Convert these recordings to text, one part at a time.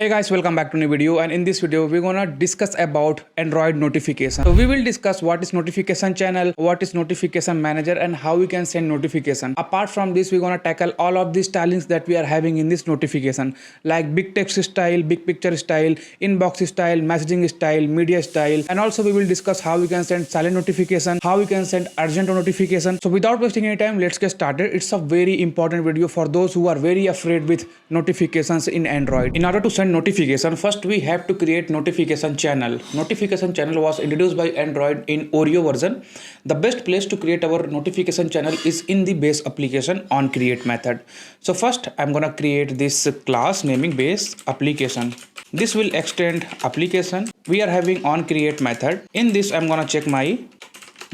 Hey guys, welcome back to new video, and in this video we're gonna discuss about Android notification. So we will discuss what is notification channel, what is notification manager, and how we can send notification. Apart from this, we're gonna tackle all of the stylings that we are having in this notification, like BigText style, BigPicture style, inbox style, messaging style, media style, and also we will discuss how we can send silent notification, how we can send urgent notification. So without wasting any time, let's get started. It's a very important video for those who are very afraid with notifications in Android. In order to send notification, first we have to create notification channel. Notification channel was introduced by Android in Oreo version. The best place to create our notification channel is in the base application on create method. So first I'm gonna create this class naming base application. This will extend application. We are having on create method. In this I'm gonna check my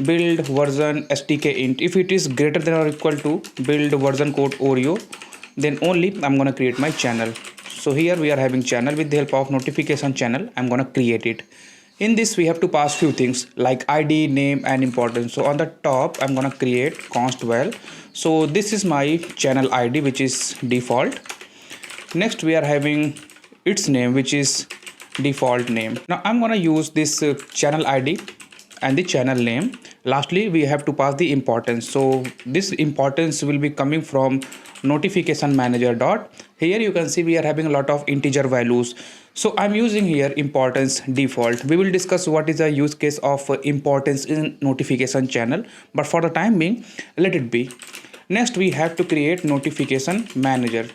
build version stk int. If it is greater than or equal to build version code Oreo, then only I'm gonna create my channel. So here we are having channel. With the help of notification channel, I'm gonna create it. In this we have to pass few things like ID, name, and importance. So on the top I'm gonna create const val. So this is my channel ID, which is default. Next we are having its name, which is default name. Now I'm gonna use this channel ID and the channel name. Lastly we have to pass the importance. So this importance will be coming from notification manager dot. Here you can see we are having a lot of integer values. So I'm using here importance default. We will discuss what is the use case of importance in notification channel, but for the time being let it be. Next we have to create notification manager.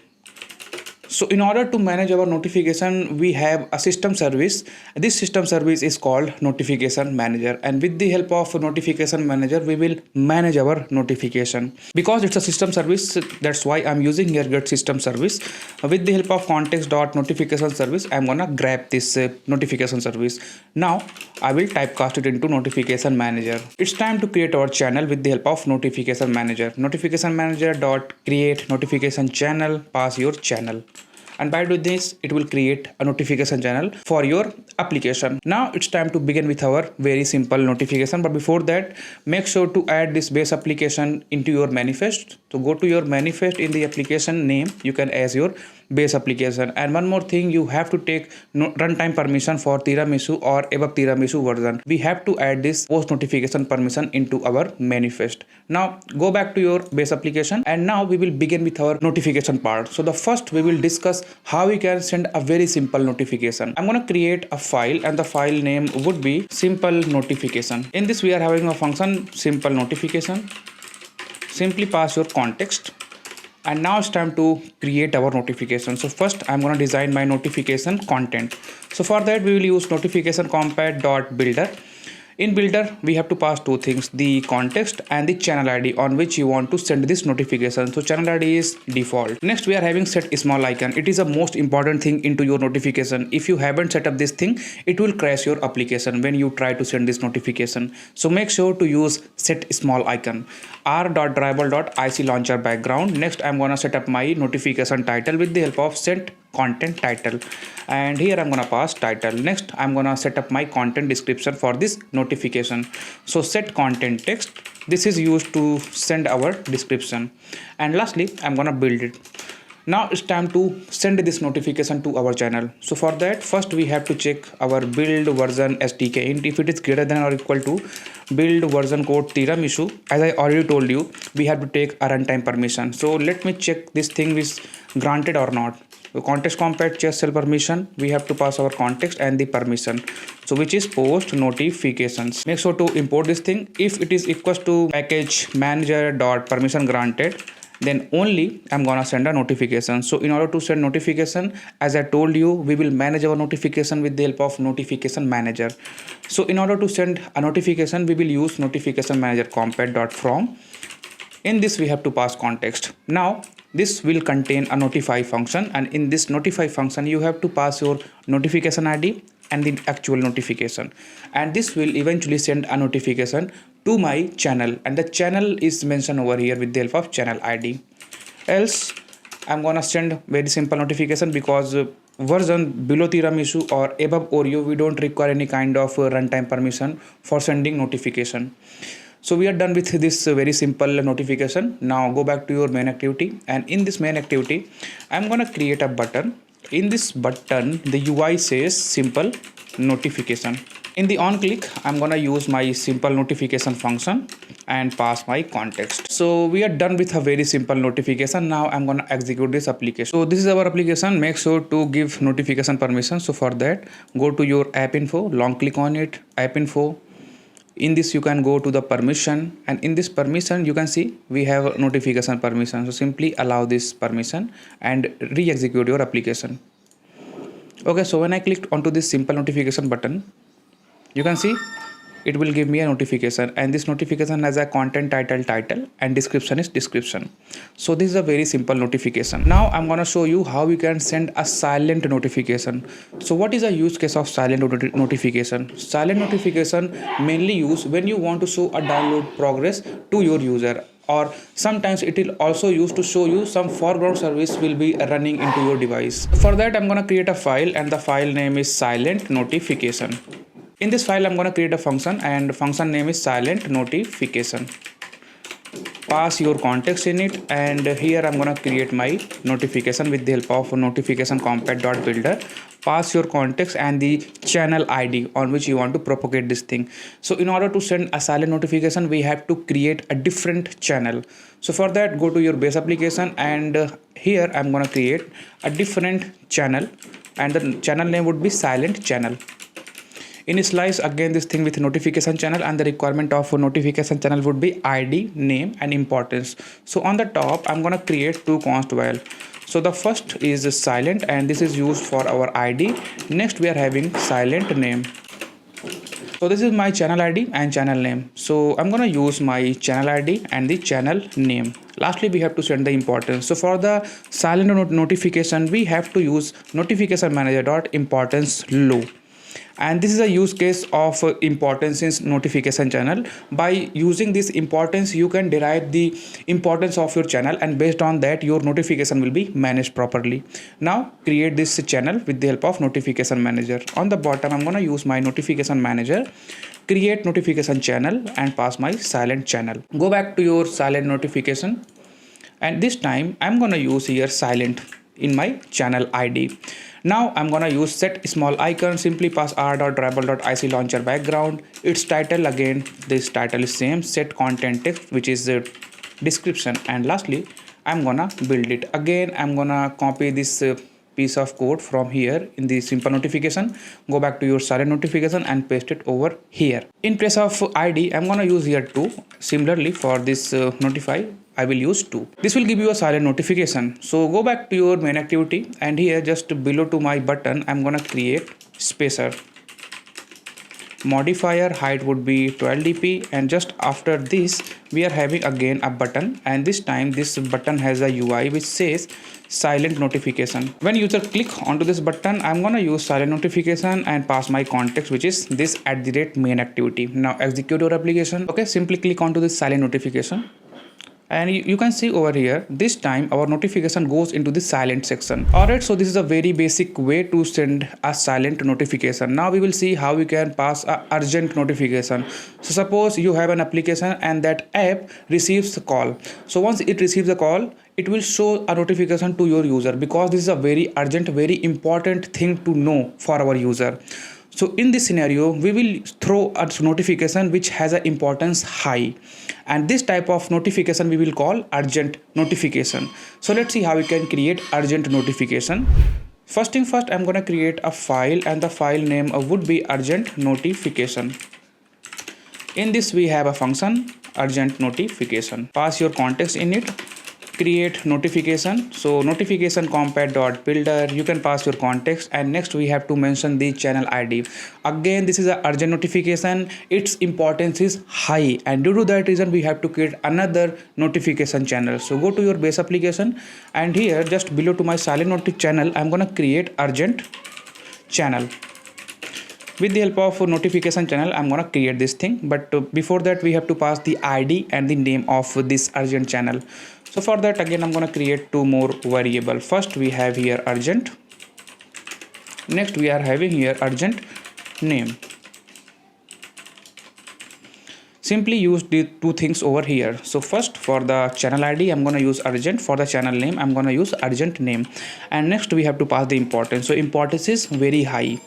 So in order to manage our notification, we have a system service. This system service is called notification manager, and with the help of notification manager we will manage our notification. Because it's a system service, that's why I'm using here get system service. With the help of context.notification service, I'm gonna grab this notification service. Now I will typecast it into notification manager. It's time to create our channel with the help of notification manager. Notification manager dot create notification channel, pass your channel, and by doing this it will create a notification channel for your application. Now it's time to begin with our very simple notification, but before that make sure to add this base application into your manifest. So go to your manifest. In the application name you can add your base application, and one more thing, you have to take runtime permission for tiramisu or above tiramisu version. We have to add this post notification permission into our manifest. Now go back to your base application, and now we will begin with our notification part. So the first we will discuss how we can send a very simple notification. I'm going to create a file, and the file name would be simple notification. In this we are having a function simple notification. Simply pass your context, and now it's time to create our notification. So first I'm going to design my notification content. So for that we will use notification compat.builder. In builder we have to pass two things, the context and the channel ID on which you want to send this notification. So channel ID is default. Next we are having set small icon. It is a most important thing into your notification. If you haven't set up this thing, it will crash your application when you try to send this notification. So make sure to use set small icon. r.dribble.ic launcher background. Next I'm gonna set up my notification title with the help of set content title, and here I'm gonna pass title. Next I'm gonna set up my content description for this notification. So set content text. This is used to send our description, and lastly I'm gonna build it. Now it's time to send this notification to our channel. So for that first we have to check our build version stk int. If it is greater than or equal to build version code tiramisu, as I already told you, we have to take a runtime permission. So let me check this thing is granted or not. So context compat chess cell permission, we have to pass our context and the permission, so which is post notifications. Make sure to import this thing. If it is equals to package manager dot permission granted, then only I'm gonna send a notification. So in order to send notification, as I told you, we will manage our notification with the help of notification manager. So in order to send a notification, we will use notification manager compat.from. In this we have to pass context. Now this will contain a notify function, and in this notify function you have to pass your notification ID and the actual notification, and this will eventually send a notification to my channel, and the channel is mentioned over here with the help of channel ID. Else I'm gonna send very simple notification, because version below tiramisu or above Oreo we don't require any kind of runtime permission for sending notification. So we are done with this very simple notification. Now go back to your main activity, and in this main activity I'm gonna create a button In this button, the UI says simple notification. In the on click, I'm gonna use my simple notification function and pass my context. So we are done with a very simple notification. Now I'm gonna execute this application. So this is our application. Make sure to give notification permission. So for that, go to your app info, long click on it, app info. In this you can go to the permission, and in this permission you can see we have notification permission. So simply allow this permission and re-execute your application. Okay, so when I clicked onto this simple notification button, you can see it will give me a notification, and this notification has a content title and description is description. So this is a very simple notification. Now I'm gonna show you how you can send a silent notification. So what is a use case of silent notification? Silent notification mainly used when you want to show a download progress to your user, or sometimes it will also use to show you some foreground service will be running into your device. For that I'm gonna create a file, and the file name is silent notification. In this file, I'm going to create a function, and function name is silent notification. Pass your context in it, and here I'm going to create my notification with the help of notification compat.builder. Pass your context and the channel ID on which you want to propagate this thing. So in order to send a silent notification, we have to create a different channel. So for that, go to your base application, and here I'm going to create a different channel, and the channel name would be silent channel. Initialize again this thing with notification channel, and the requirement of a notification channel would be ID, name and importance. So on the top I'm gonna create two const val. So the first is silent, and this is used for our ID. Next we are having silent name. So this is my channel ID and channel name. So I'm gonna use my channel ID and the channel name. Lastly, we have to send the importance. So for the silent notification, we have to use notification manager dot importance low. And this is a use case of importance in notification channel. By using this importance, you can derive the importance of your channel, and based on that your notification will be managed properly. Now create this channel with the help of notification manager. On the bottom I'm going to use my notification manager, create notification channel and pass my silent channel. Go back to your silent notification, and this time I'm going to use here silent in my channel ID. Now I'm gonna use set small icon, simply pass r.dribble.ic launcher background, its title, again this title is same, set content text which is the description, and lastly I'm gonna build it. Again I'm gonna copy this piece of code from here in the simple notification, go back to your silent notification and paste it over here. In place of ID I'm gonna use here 2. Similarly for this notify I will use 2. This will give you a silent notification. So go back to your main activity, and here just below to my button I'm gonna create spacer. Modifier height would be 12 dp, and just after this we are having again a button, and this time this button has a UI which says silent notification. When user click onto this button, I'm gonna use silent notification and pass my context which is this @main activity. Now execute your application. Okay, simply click onto this silent notification, and you can see over here this time our notification goes into the silent section. Alright, so this is a very basic way to send a silent notification. Now we will see how we can pass a urgent notification. So suppose you have an application and that app receives a call. So once it receives a call, it will show a notification to your user, because this is a very urgent, very important thing to know for our user. So in this scenario, we will throw a notification which has an importance high, and this type of notification we will call urgent notification. So let's see how we can create urgent notification. First thing first, I'm going to create a file, and the file name would be urgent notification. In this we have a function urgent notification. Pass your context in it, create notification. So notification compat.builder, you can pass your context, and next we have to mention the channel ID. Again this is a urgent notification, its importance is high, and due to that reason we have to create another notification channel. So go to your base application, and here just below to my silent notif channel I'm gonna create urgent channel. With the help of notification channel I'm gonna create this thing, but before that we have to pass the ID and the name of this urgent channel. So for that again I'm gonna create two more variable. First we have here urgent, next we are having here urgent name. Simply use the two things over here. So first, for the channel ID, I'm going to use urgent. For the channel name, I'm going to use urgent name. And next we have to pass the importance. So importance is very high,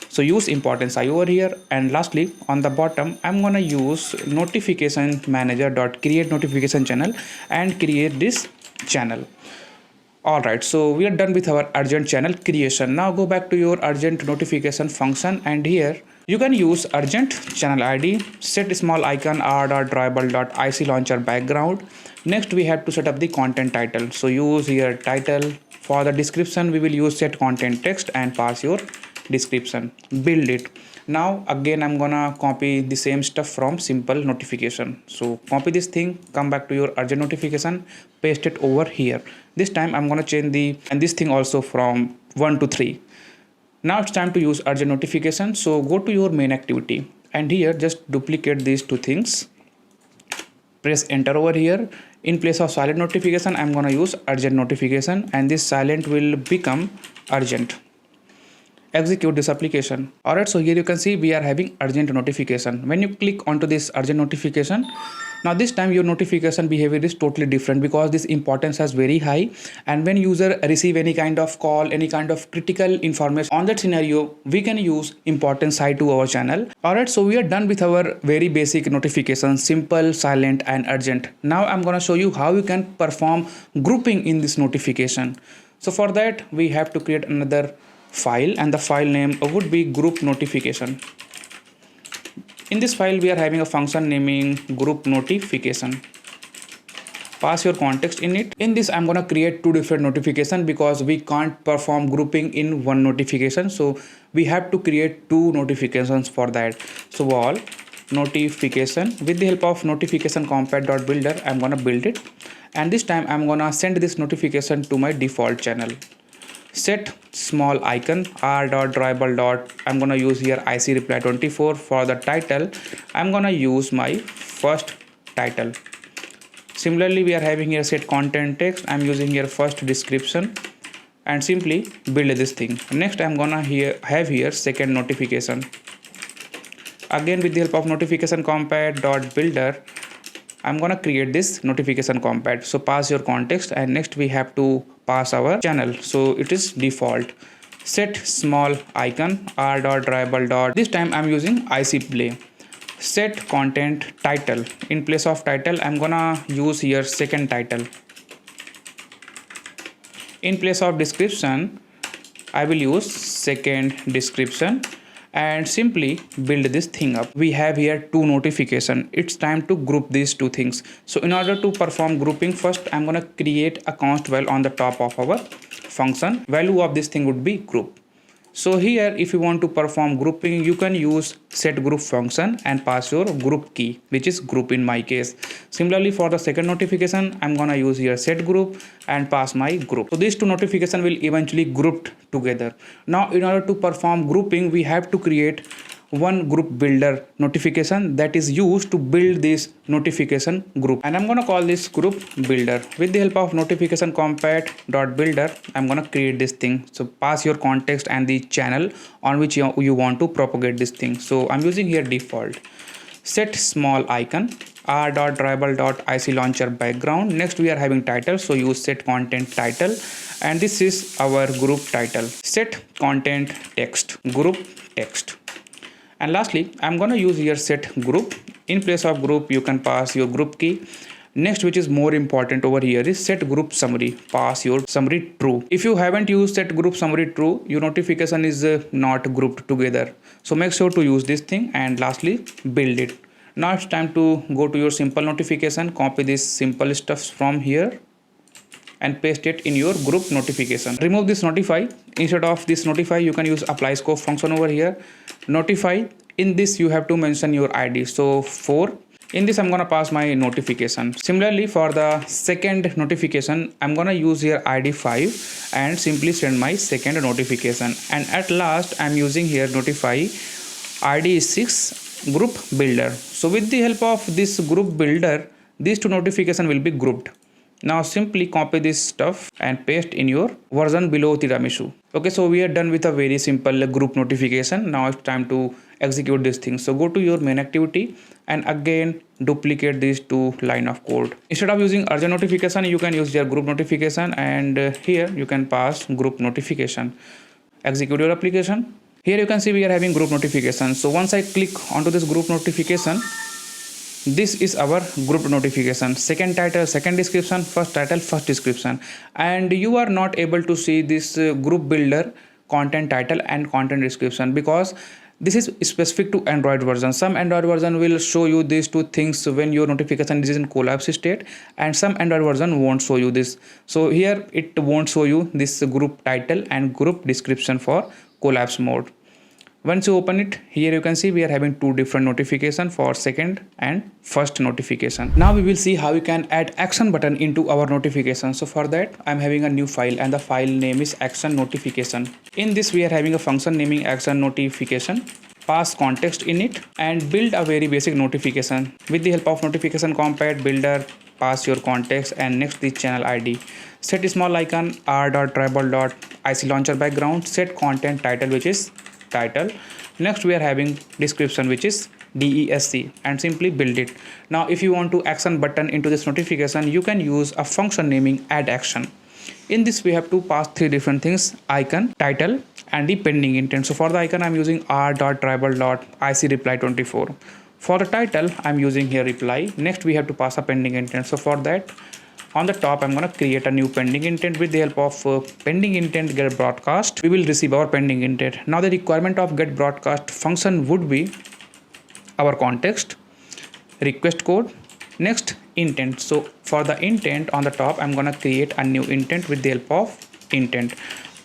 so use importance I over here. And lastly, on the bottom, I'm going to use notification manager dot create notification channel and create this channel. Alright, so we are done with our urgent channel creation. Now go back to your urgent notification function, and here you can use urgent channel ID, set small icon r.drawable.ic launcher background. Next we have to set up the content title. So use here title. For the description, we will use set content text and pass your description. Build it. Now again I'm gonna copy the same stuff from simple notification. So copy this thing, come back to your urgent notification, paste it over here. This time I'm gonna change this thing also from 1 to 3. Now it's time to use urgent notification. So go to your main activity, and here just duplicate these two things, press enter over here. In place of silent notification, I'm gonna use urgent notification, and this silent will become urgent. Execute this application. Alright, so here you can see we are having urgent notification. When you click onto this urgent notification, now this time your notification behavior is totally different, because this importance is very high, and when user receive any kind of call, any kind of critical information on that scenario, we can use importance side to our channel. Alright, so we are done with our very basic notifications, simple, silent and urgent. Now I'm gonna show you how you can perform grouping in this notification. So for that we have to create another file, and the file name would be group notification. In this file we are having a function naming group notification. Pass your context in it. In this I'm gonna create two different notifications, because we can't perform grouping in one notification, so we have to create two notifications for that. So all notification, with the help of notification compat.builder, I'm gonna build it, and this time I'm gonna send this notification to my default channel. Set small icon r.drawable. I'm gonna use here IC reply 24. For the title, I'm gonna use my first title. Similarly, we are having here set content text. I'm using here first description, and simply build this thing. Next I'm gonna have here second notification. Again, with the help of notification compat.builder, I'm gonna create this notification compat. So pass your context, and next we have to pass our channel. So it is default. Set small icon r.drawable. This time I'm using IC play. Set content title. In place of title, I'm gonna use here second title. In place of description, I will use second description, and simply build this thing up. We have here two notification. It's time to group these two things. So in order to perform grouping, first I'm gonna create a const val on the top of our function. Value of this thing would be group. So here, if you want to perform grouping, you can use set group function and pass your group key, which is group in my case. Similarly, for the second notification, I'm gonna use here set group and pass my group. So these two notifications will eventually grouped together. Now in order to perform grouping, we have to create one group builder notification that is used to build this notification group, and I'm gonna call this group builder. With the help of notification compat.builder, I'm gonna create this thing. So pass your context and the channel on which you want to propagate this thing. So I'm using here default. Set small icon r.drawable.ic launcher background. Next we are having title, so use set content title, and this is our group title. Set content text, group text. And lastly, I'm gonna use here set group. In place of group, you can pass your group key. Next, which is more important over here, is set group summary. Pass your summary true. If you haven't used set group summary true, your notification is not grouped together. So make sure to use this thing. And lastly, build it. Now it's time to go to your simple notification. Copy this simple stuff from here and paste it in your group notification. Remove this notify. Instead of this notify, you can use apply scope function over here. Notify, in this you have to mention your ID. So 4. In this I'm gonna pass my notification. Similarly, for the second notification, I'm gonna use here ID 5 and simply send my second notification. And at last, I'm using here notify ID 6 group builder. So with the help of this group builder, these two notifications will be grouped. Now simply copy this stuff and paste in your version below tiramisu. Okay, so we are done with a very simple group notification. Now it's time to execute this thing. So go to your main activity and again duplicate these two line of code. Instead of using urgent notification, you can use your group notification, and here you can pass group notification. Execute your application. Here you can see we are having group notification. So once I click onto this group notification, this is our group notification. Second title, second description, first title, first description. And you are not able to see this group builder content title and content description because this is specific to Android version. Some Android version will show you these two things when your notification is in collapse state, and some Android version won't show you this. So here it won't show you this group title and group description for collapse mode. Once you open it, here you can see we are having two different notifications for second and first notification. Now we will see how we can add action button into our notification. So for that, I'm having a new file and the file name is action notification. In this, we are having a function naming action notification. Pass context in it and build a very basic notification. With the help of notification compat builder, pass your context and next the channel ID. Set small icon r.tribal.ic launcher background. Set content title, which is title. Next we are having description, which is DESC, and simply build it. Now if you want to action button into this notification, you can use a function naming add action. In this we have to pass three different things: icon, title, and the pending intent. So for the icon I'm using r.tribal.ic reply 24. For the title I'm using here reply. Next we have to pass a pending intent. So for that, on the top I'm going to create a new pending intent. With the help of pending intent get broadcast, we will receive our pending intent. Now the requirement of get broadcast function would be our context, request code, next intent. So for the intent, on the top I'm going to create a new intent with the help of intent.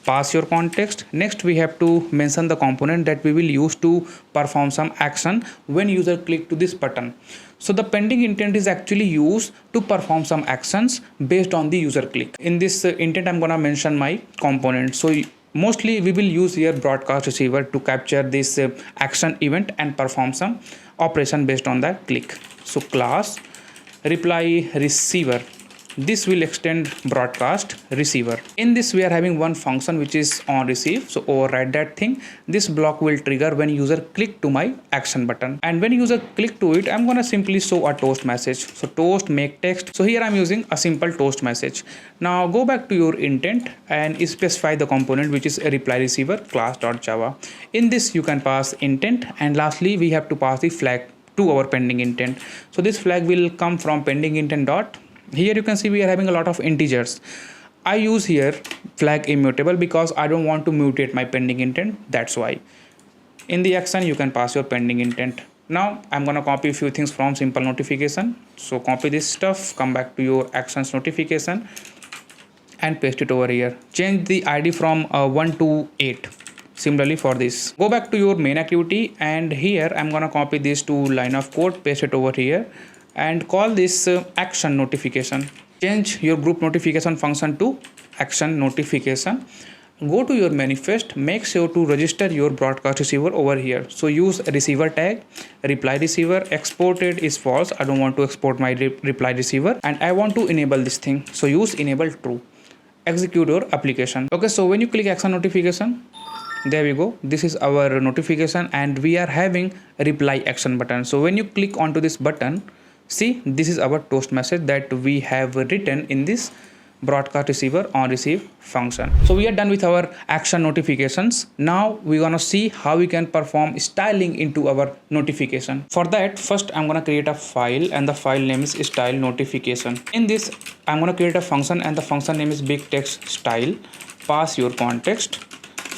Pass your context. Next we have to mention the component that we will use to perform some action when user click to this button. So the pending intent is actually used to perform some actions based on the user click. In this intent I'm gonna mention my component. So mostly we will use here broadcast receiver to capture this action event and perform some operation based on that click. So class reply receiver, this will extend broadcast receiver. In this we are having one function which is on receive. So override that thing. This block will trigger when user click to my action button, and when user click to it, I'm gonna simply show a toast message. So toast make text. So here I'm using a simple toast message. Now go back to your intent and specify the component which is a reply receiver class.java. In this you can pass intent, and lastly we have to pass the flag to our pending intent. So this flag will come from pending intent dot. Here you can see we are having a lot of integers. I use here flag immutable because I don't want to mutate my pending intent. That's why. In the action you can pass your pending intent. Now I'm gonna copy a few things from simple notification. So copy this stuff, come back to your actions notification and paste it over here. Change the ID from 1 to 8. Similarly for this, go back to your main activity, and here I'm gonna copy these two line of code, paste it over here, and call this action notification. Change your group notification function to action notification. Go to your manifest, make sure to register your broadcast receiver over here. So use receiver tag, reply receiver, exported is false. I don't want to export my reply receiver, and I want to enable this thing. So use enable true. Execute your application. Okay, so when you click action notification, there we go. This is our notification, and we are having a reply action button. So when you click onto this button, see, this is our toast message that we have written in this broadcast receiver on receive function. So we are done with our action notifications. Now we're gonna see how we can perform styling into our notification. For that, first I'm gonna create a file, and the file name is style notification. In this I'm gonna create a function, and the function name is BigText Style. Pass your context.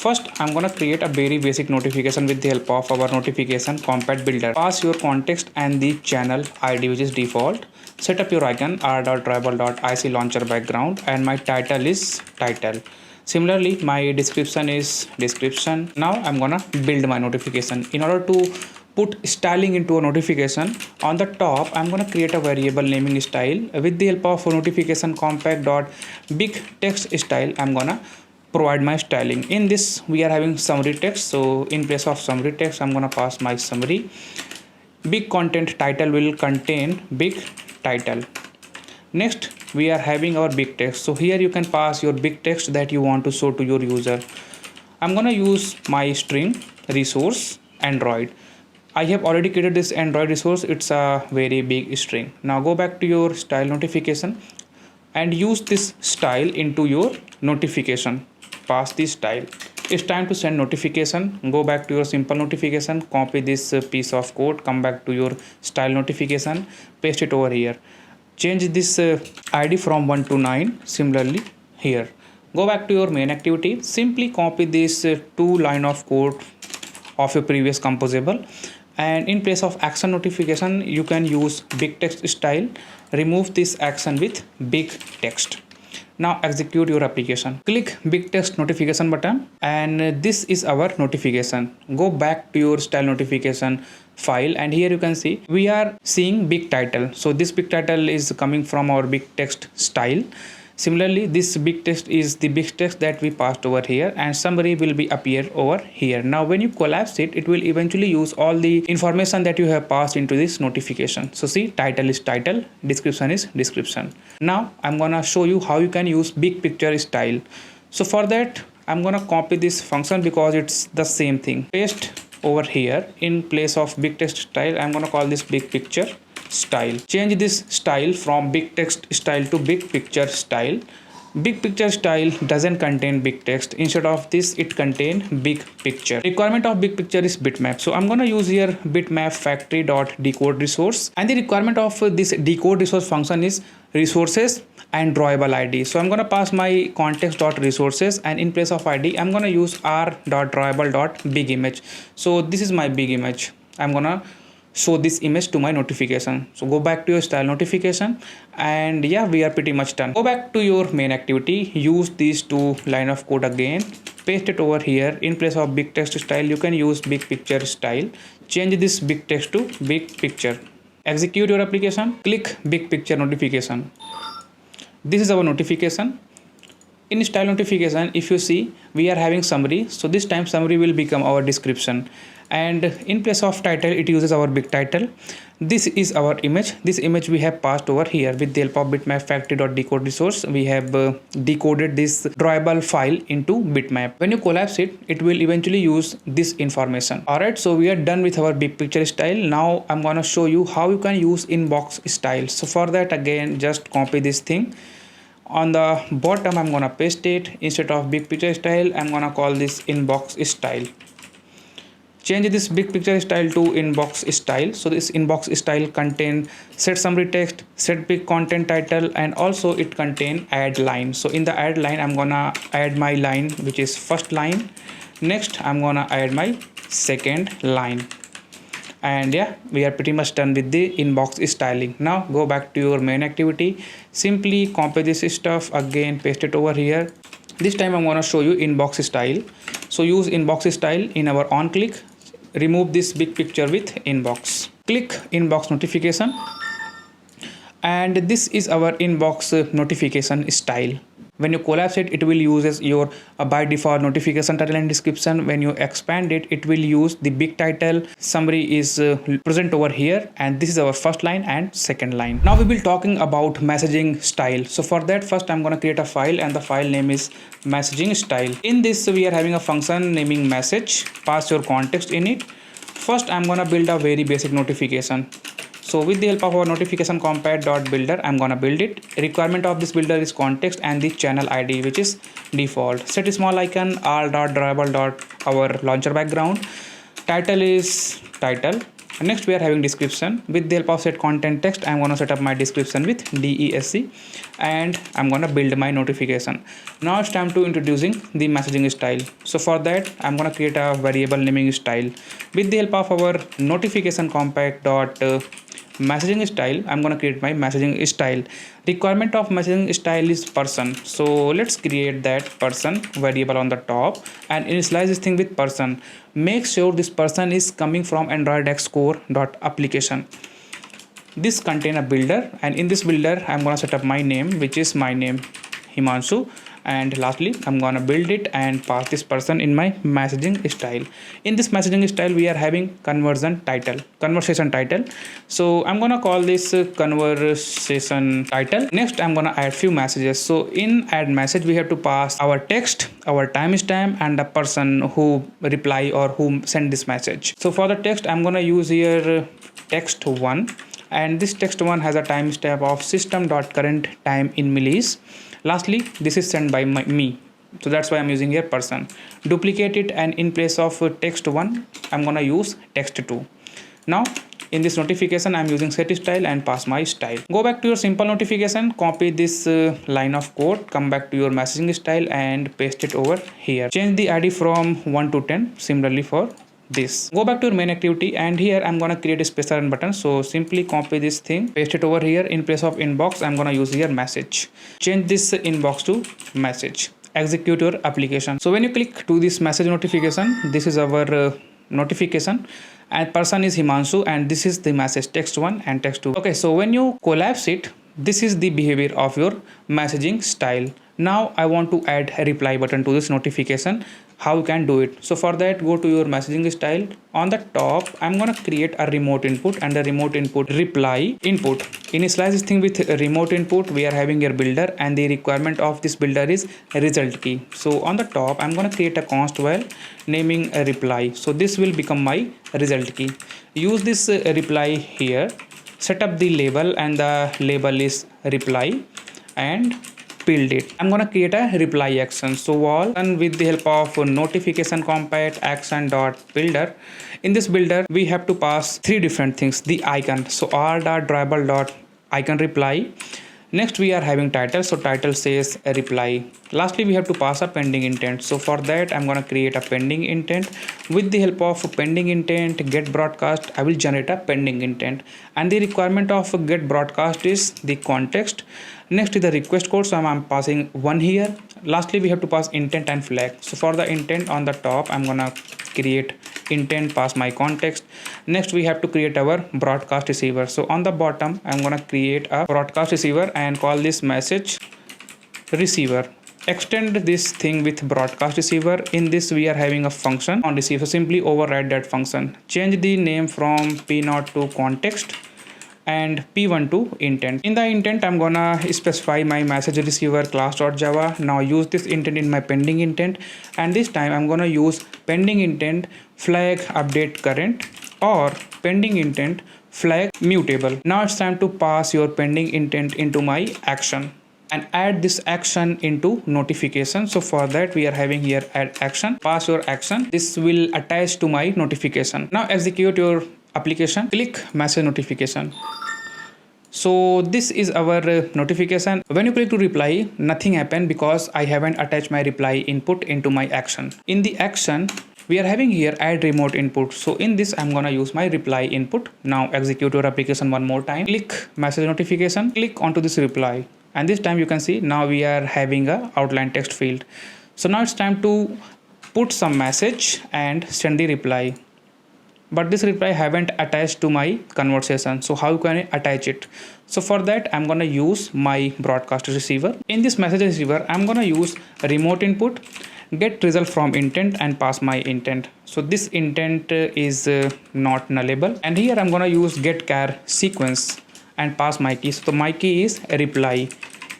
First, I'm gonna create a very basic notification with the help of our notification compat builder. Pass your context and the channel ID, which is default. Set up your icon r.tribal.ic launcher background, and my title is title. Similarly, my description is description. Now I'm gonna build my notification. In order to put styling into a notification, on the top I'm gonna create a variable naming style. With the help of notification compat.BigText Style, I'm gonna provide my styling. In this we are having summary text. So in place of summary text, I'm gonna pass my summary. Big content title will contain big title. Next we are having our big text. So here you can pass your big text that you want to show to your user. I'm gonna use my string resource Android. I have already created this Android resource. It's a very big string. Now go back to your style notification and use this style into your notification. Pass this style. It's time to send notification. Go back to your simple notification, copy this piece of code, come back to your style notification, paste it over here. Change this ID from 1 to 9. Similarly here. Go back to your main activity. Simply copy this 2 line of code of your previous composable, and in place of action notification you can use BigText style. Remove this action with BigText. Now execute your application. Click BigText notification button, and this is our notification. Go back to your style notification file, and here you can see we are seeing big title. So this big title is coming from our BigText style. Similarly, this big text is the big text that we passed over here, and summary will be appear over here. Now when you collapse it, it will eventually use all the information that you have passed into this notification. So see, title is title, description is description. Now I'm gonna show you how you can use BigPicture style. So for that I'm gonna copy this function because it's the same thing. Paste over here. In place of BigText style, I'm gonna call this BigPicture Style. Change this style from BigText Style to BigPicture Style. BigPicture Style doesn't contain big text. Instead of this, it contains big picture. Requirement of BigPicture is bitmap. So I'm gonna use here bitmap factory.decode resource, and the requirement of this decode resource function is resources and drawable ID. So I'm gonna pass my context.resources, and in place of ID I'm gonna use r.drawable.bigimage. So this is my big image. I'm gonna show this image to my notification. So go back to your style notification, and yeah, we are pretty much done. Go back to your main activity, use these 2 line of code again, paste it over here. In place of BigText style you can use BigPicture style. Change this big text to big picture. Execute your application. Click BigPicture notification. This is our notification. In style notification, if you see, we are having summary. So this time summary will become our description, and in place of title it uses our big title. This is our image. This image we have passed over here with the help of bitmap factory.decode resource. We have decoded this drawable file into bitmap. When you collapse it, it will eventually use this information. Alright, so we are done with our BigPicture style. Now I'm gonna show you how you can use inbox style. So for that, again, just copy this thing. On the bottom I'm gonna paste it. Instead of BigPicture style, I'm gonna call this inbox style. Change this BigPicture style to inbox style. So this inbox style contain set summary text, set big content title, and also it contain add line. So in the add line I'm gonna add my line, which is first line. Next I'm gonna add my second line. And yeah, we are pretty much done with the inbox styling. Now go back to your main activity. Simply copy this stuff again, paste it over here. This time I'm gonna show you inbox style. So use inbox style in our on click. Remove this big picture with inbox. Click inbox notification, and this is our inbox notification style. When you collapse it, it will use your by default notification title and description. When you expand it, it will use the big title. Summary is present over here, and this is our first line and second line. Now we will talking about messaging style. So for that, first I'm gonna create a file, and the file name is messaging style. In this we are having a function naming message. Pass your context in it. First I'm gonna build a very basic notification. So with the help of our notification compat.builder, I'm gonna build it. Requirement of this builder is context and the channel ID, which is default. Set a small icon, all.drawable. Our launcher background. Title is title. Next we are having description. With the help of set content text, I'm gonna set up my description with DESC, and I'm gonna build my notification. Now it's time to introducing the messaging style. So for that, I'm gonna create a variable naming style. With the help of our notification messaging style, I'm gonna create my messaging style. Requirement of messaging style is person. So let's create that person variable on the top and initialize this thing with person. Make sure this person is coming from Android X core.application. This contain a builder, and in this builder I'm gonna set up my name, which is my name Himanshu, And lastly, I'm gonna build it and pass this person in my messaging style. In this messaging style, we are having conversation title. So I'm gonna call this conversation title. Next, I'm gonna add few messages. So in add message, we have to pass our text, our timestamp, and the person who reply or who send this message. So for the text, I'm gonna use here text 1, and this text 1 has a timestamp of system.current time in millis. Lastly, this is sent by me, so that's why I'm using here person. Duplicate it, and in place of text 1, I'm gonna use text 2. Now in this notification, I'm using set style and pass my style. Go back to your simple notification, copy this line of code, come back to your messaging style and paste it over here. Change the ID from 1 to 10, similarly for this. Go back to your main activity, and here I'm gonna create a space run button. So simply copy this thing, paste it over here. In place of inbox, I'm gonna use here message. Change this inbox to message. Execute your application. So when you click to this message notification, this is our notification, and person is Himanshu, and this is the message text 1 and text 2. Okay, so when you collapse it, this is the behavior of your messaging style. Now I want to add a reply button to this notification. How you can do it? So for that, go to your messaging style. On the top, I'm gonna create a remote input, and the remote input reply input. Initialize this thing with a remote input. We are having your builder, and the requirement of this builder is a result key. So on the top, I'm gonna create a const while naming a reply. So this will become my result key. Use this reply here. Set up the label, and the label is reply, and build it. I'm gonna create a reply action. So all and with the help of notification compat action dot builder. In this builder, we have to pass three different things. The icon. So r.dribble dot icon reply. Next, we are having title. So title says a reply. Lastly, we have to pass a pending intent. So for that, I'm gonna create a pending intent. With the help of pending intent get broadcast, I will generate a pending intent. And the requirement of get broadcast is the context. Next is the request code. So I'm passing 1 here. Lastly, we have to pass intent and flag. So for the intent on the top, I'm gonna create intent, pass my context. Next, we have to create our broadcast receiver. So on the bottom, I'm gonna create a broadcast receiver and call this message receiver. Extend this thing with broadcast receiver. In this, we are having a function on receiver. So simply override that function. Change the name from p0 to context and p1 to intent. In the intent, I'm gonna specify my message receiver class.java. Now use this intent in my pending intent, and this time I'm gonna use pending intent flag update current or pending intent flag mutable. Now it's time to pass your pending intent into my action and add this action into notification. So for that, we are having here add action. Pass your action. This will attach to my notification. Now execute your application. Click message notification. So this is our notification. When you click to reply, nothing happened because I haven't attached my reply input into my action. In the action, we are having here add remote input. So in this, I'm gonna use my reply input. Now execute your application one more time. Click message notification. Click onto this reply, and this time you can see now we are having a outline text field. So now it's time to put some message and send the reply. But this reply haven't attached to my conversation. So how can I attach it? So for that, I'm gonna use my broadcast receiver. In this message receiver, I'm gonna use remote input, get result from intent, and pass my intent. So this intent is not nullable, and here I'm gonna use get char sequence and pass my key. So my key is reply.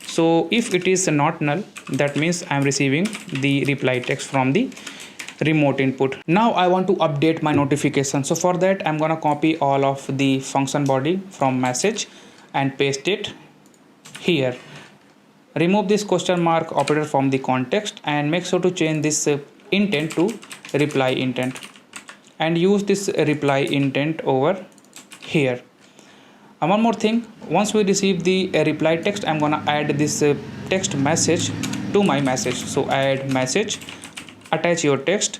So if it is not null, that means I'm receiving the reply text from the remote input. Now I want to update my notification. So for that, I'm gonna copy all of the function body from message and paste it here. Remove this question mark operator from the context and make sure to change this intent to reply intent, and use this reply intent over here. And one more thing, once we receive the reply text, I'm gonna add this text message to my message. So add message, attach your text,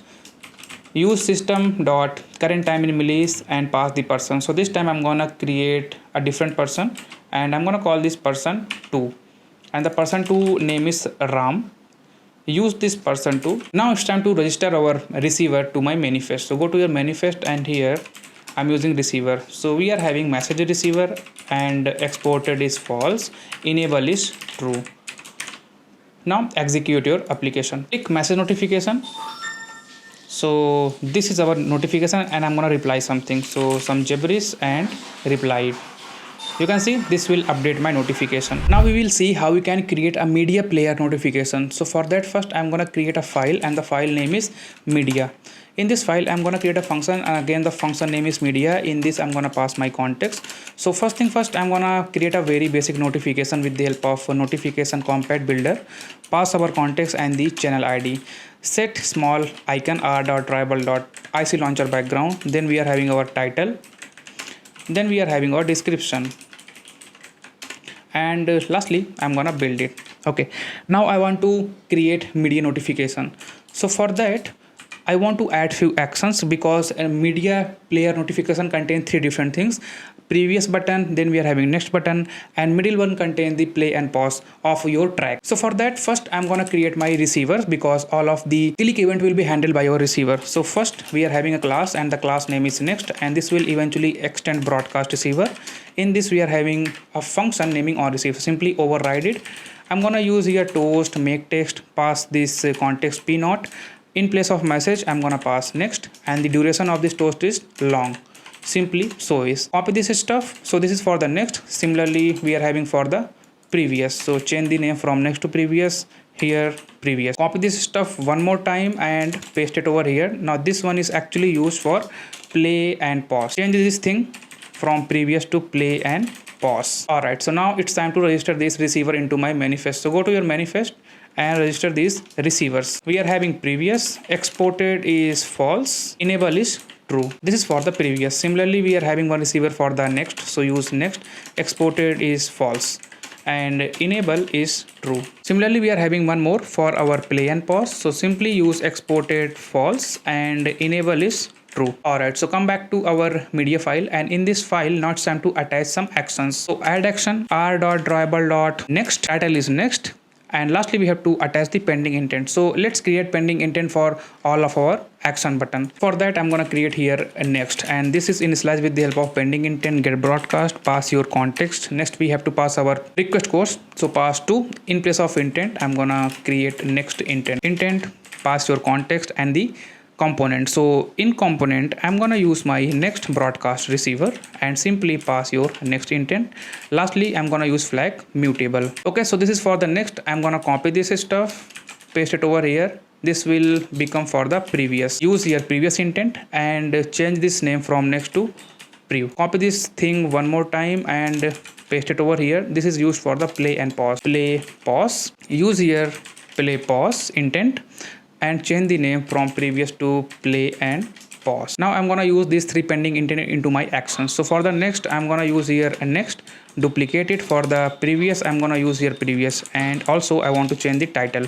use system dot current time in millis and pass the person. So this time I'm gonna create a different person, and I'm gonna call this person 2, and the person 2 name is Ram. Use this person 2. Now it's time to register our receiver to my manifest. So go to your manifest, and here I'm using receiver. So we are having message receiver, and exported is false, enable is true. Now execute your application. Click message notification. So this is our notification and I'm gonna reply something. So some gibberish and reply it. You can see this will update my notification. Now we will see how we can create a media player notification. So for that, first I'm gonna create a file and the file name is media. In this file I'm gonna create a function and again the function name is media. In this I'm gonna pass my context. So first thing first, I'm gonna create a very basic notification with the help of notification compact builder. Pass our context and the channel ID. Set small icon r.tribal.ic launcher background. Then we are having our title. Then we are having our description. And lastly I'm gonna build it. Okay, now I want to create media notification. So for that I want to add few actions because a media player notification contains three different things: previous button, then we are having next button, and middle one contain the play and pause of your track. So for that, first I'm gonna create my receivers because all of the click event will be handled by our receiver. So first we are having a class and the class name is next, and this will eventually extend broadcast receiver. In this we are having a function naming on receiver. Simply override it. I'm gonna use here toast make text, pass this context p naught. In place of message I'm gonna pass next, and the duration of this toast is long. Simply so is. Copy this stuff. So this is for the next. Similarly we are having for the previous. So change the name from next to previous. Here previous. Copy this stuff one more time and paste it over here. Now this one is actually used for play and pause. Change this thing from previous to play and pause. Alright, so now it's time to register this receiver into my manifest. So go to your manifest and register these receivers. We are having previous, exported is false, enable is true. This is for the previous. Similarly we are having one receiver for the next, so use next. Exported is false and enable is true. Similarly we are having one more for our play and pause, so simply use exported false and enable is true. Alright, so come back to our media file, and in this file now it's time to attach some actions. So add action r.dribble.next, title is next, and lastly we have to attach the pending intent. So let's create pending intent for all of our action button. For that I'm gonna create here a next, and this is initialized with the help of pending intent get broadcast. Pass your context. Next we have to pass our request course, so pass to. In place of intent I'm gonna create next intent, pass your context and the component. So in component I'm gonna use my next broadcast receiver and simply pass your next intent. Lastly I'm gonna use flag mutable. Okay, so this is for the next. I'm gonna copy this stuff, paste it over here. This will become for the previous. Use here previous intent and change this name from next to preview. Copy this thing one more time and paste it over here. This is used for the play and pause. Play pause. Use here play pause intent and change the name from previous to play and pause. Now I'm gonna use these three pending intent into my actions. So for the next I'm gonna use here a next, duplicate it. For the previous I'm gonna use here previous, and also I want to change the title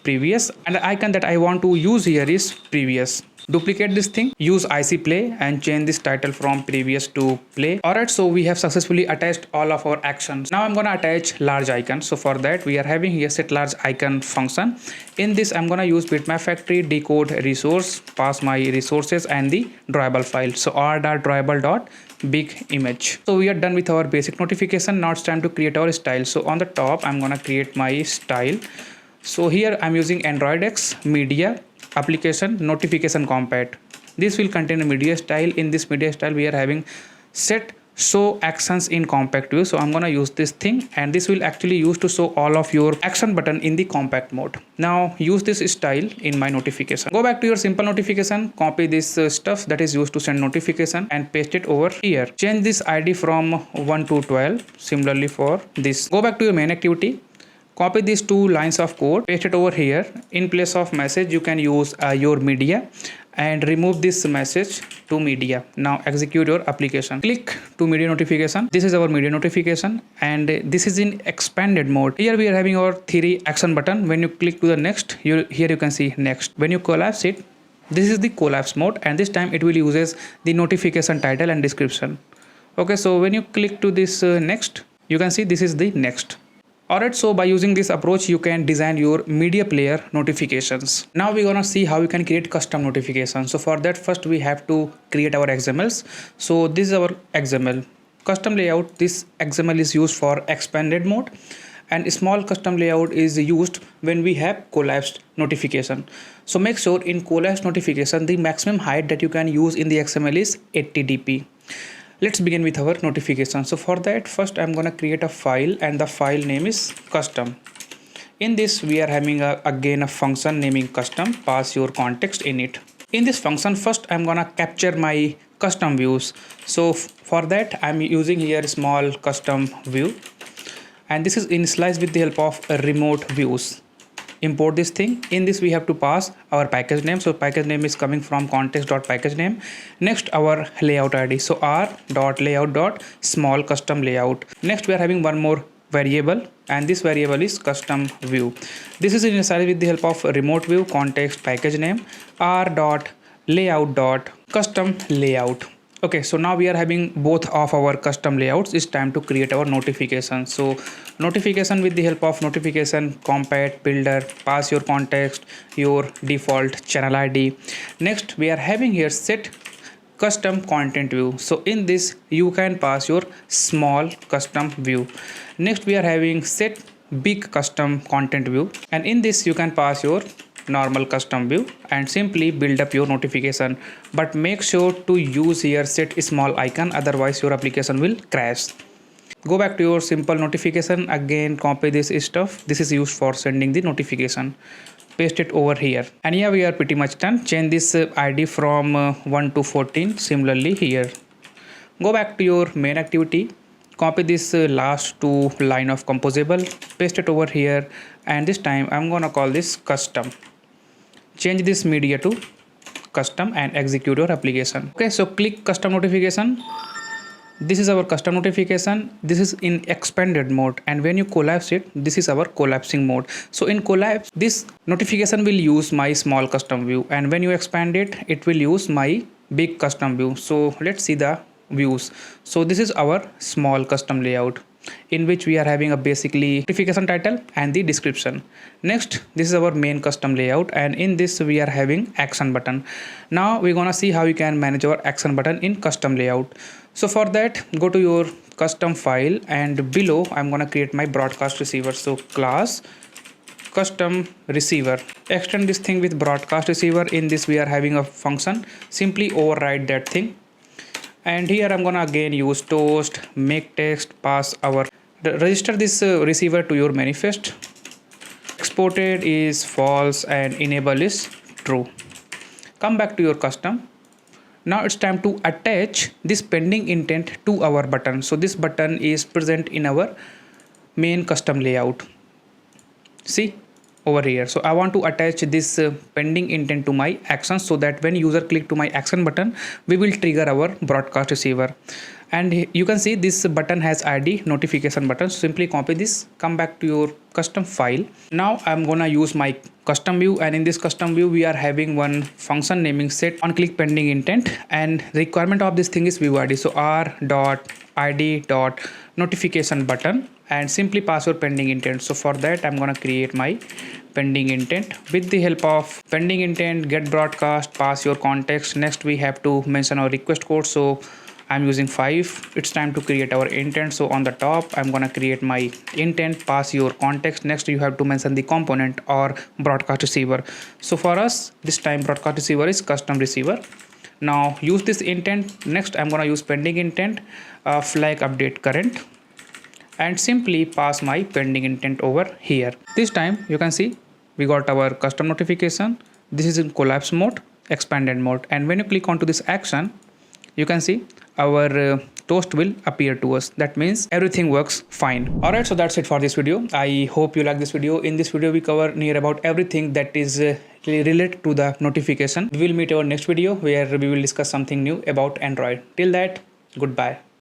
previous, and the icon that I want to use here is previous. Duplicate this thing, use IC play and change this title from previous to play. Alright, so we have successfully attached all of our actions. Now I'm gonna attach large icon. So for that we are having here set large icon function. In this I'm gonna use bitmap factory, decode resource, pass my resources and the drawable file. So r.drawable.bigimage. So we are done with our basic notification. Now it's time to create our style. So on the top I'm gonna create my style. So here I'm using Android X media application notification compact. This will contain a media style. In this media style we are having set show actions in compact view. So I'm gonna use this thing, and this will actually use to show all of your action button in the compact mode. Now use this style in my notification. Go back to your simple notification, copy this stuff that is used to send notification and paste it over here. Change this ID from 1 to 12. Similarly for this, go back to your main activity. Copy these two lines of code, paste it over here. In place of message you can use your media and remove this message to media. Now execute your application. Click to media notification. This is our media notification and this is in expanded mode. Here we are having our 3 action button. When you click to the next, here you can see next. When you collapse it, this is the collapse mode, and this time it will uses the notification title and description. Okay, so when you click to this next, you can see this is the next. Alright, so by using this approach you can design your media player notifications. Now we're gonna see how we can create custom notifications. So for that first we have to create our XMLs. So this is our XML. Custom layout, this XML is used for expanded mode. and small custom layout is used when we have collapsed notification. So make sure in collapsed notification the maximum height that you can use in the XML is 80 dp. Let's begin with our notification. So for that, first I'm gonna create a file and the file name is custom. In this we are having again a function naming custom. Pass your context in it. In this function, first I'm gonna capture my custom views. So for that I'm using here a small custom view, and this is initialized with the help of remote views. Import this thing. In this we have to pass our package name. So package name is coming from context.packagename. Next our layout id. So r.layout.small custom layout. Next we are having one more variable, and this variable is custom view. This is initialized with the help of remote view context package name r.layout.custom layout. Okay, so now we are having both of our custom layouts. It's time to create our notification. So notification with the help of notification compat builder, pass your context, your default channel id. Next we are having here set custom content view. So in this you can pass your small custom view. Next we are having set big custom content view, and in this you can pass your normal custom view and simply build up your notification. But make sure to use here set small icon, otherwise your application will crash. Go back to your simple notification, again copy this stuff. This is used for sending the notification. Paste it over here, and here we are pretty much done. Change this id from 1 to 14. Similarly here, go back to your main activity, copy this last two line of composable, paste it over here, and this time I'm gonna call this custom. Change this media to custom and execute your application. Okay, so click custom notification. This is our custom notification. This is in expanded mode, and when you collapse it, this is our collapsing mode. So in collapse, this notification will use my small custom view, and when you expand it, it will use my big custom view. So let's see the views. So this is our small custom layout, in which we are having a basically notification title and the description. Next, this is our main custom layout, and in this we are having action button. Now we're gonna see how you can manage our action button in custom layout. So for that, go to your custom file, and below I'm gonna create my broadcast receiver. So class custom receiver, extend this thing with broadcast receiver. In this we are having a function, simply override that thing. And here I'm gonna again use toast make text, pass our register this receiver to your manifest. Exported is false and enable is true. Come back to your custom. Now it's time to attach this pending intent to our button. So this button is present in our main custom layout. See over here. So I want to attach this pending intent to my action, so that when user click to my action button, we will trigger our broadcast receiver. And you can see this button has id notification button. So simply copy this, come back to your custom file. Now I'm gonna use my custom view, and in this custom view we are having one function naming set on click pending intent, and the requirement of this thing is view id. So r.id.notification button, and simply pass your pending intent. So for that I'm gonna create my pending intent with the help of pending intent get broadcast, pass your context. Next we have to mention our request code. So I'm using 5. It's time to create our intent. So on the top I'm gonna create my intent, pass your context. Next you have to mention the component or broadcast receiver. So for us this time broadcast receiver is custom receiver. Now use this intent. Next I'm gonna use pending intent flag update current, and simply pass my pending intent over here. This time you can see we got our custom notification. This is in collapse mode, expanded mode, and when you click onto this action, you can see our toast will appear to us. That means everything works fine. Alright, so that's it for this video. I hope you like this video. In this video we cover near about everything that is related to the notification. We will meet our next video where we will discuss something new about Android. Till that, goodbye.